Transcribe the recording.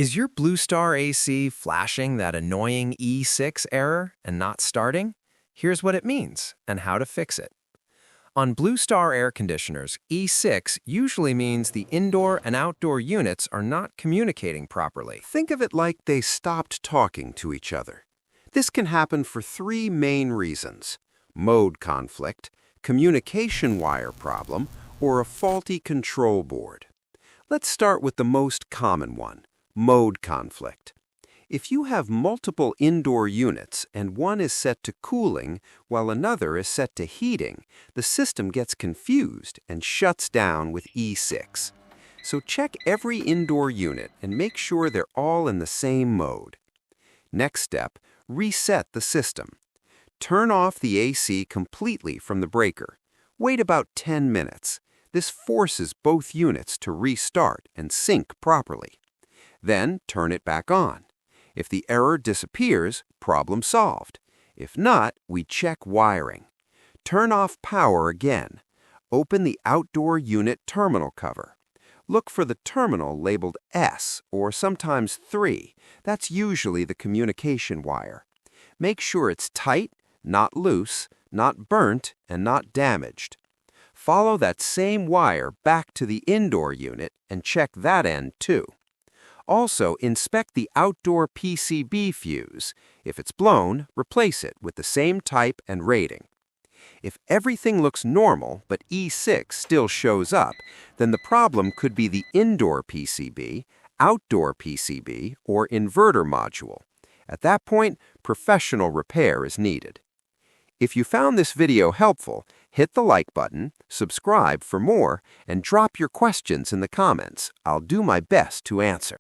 Is your Blue Star AC flashing that annoying E6 error and not starting? Here's what it means and how to fix it. On Blue Star air conditioners, E6 usually means the indoor and outdoor units are not communicating properly. Think of it like they stopped talking to each other. This can happen for three main reasons: mode conflict, communication wire problem, or a faulty control board. Let's start with the most common one: mode conflict. If you have multiple indoor units and one is set to cooling while another is set to heating, the system gets confused and shuts down with E6. So check every indoor unit and make sure they're all in the same mode. Next step, reset the system. Turn off the AC completely from the breaker. Wait about 10 minutes. This forces both units to restart and sync properly. Then turn it back on. If the error disappears, problem solved. If not, we check wiring. Turn off power again. Open the outdoor unit terminal cover. Look for the terminal labeled S or sometimes 3. That's usually the communication wire. Make sure it's tight, not loose, not burnt, and not damaged. Follow that same wire back to the indoor unit and check that end too. Also, inspect the outdoor PCB fuse. If it's blown, replace it with the same type and rating. If everything looks normal but E6 still shows up, then the problem could be the indoor PCB, outdoor PCB, or inverter module. At that point, professional repair is needed. If you found this video helpful, hit the like button, subscribe for more, and drop your questions in the comments. I'll do my best to answer.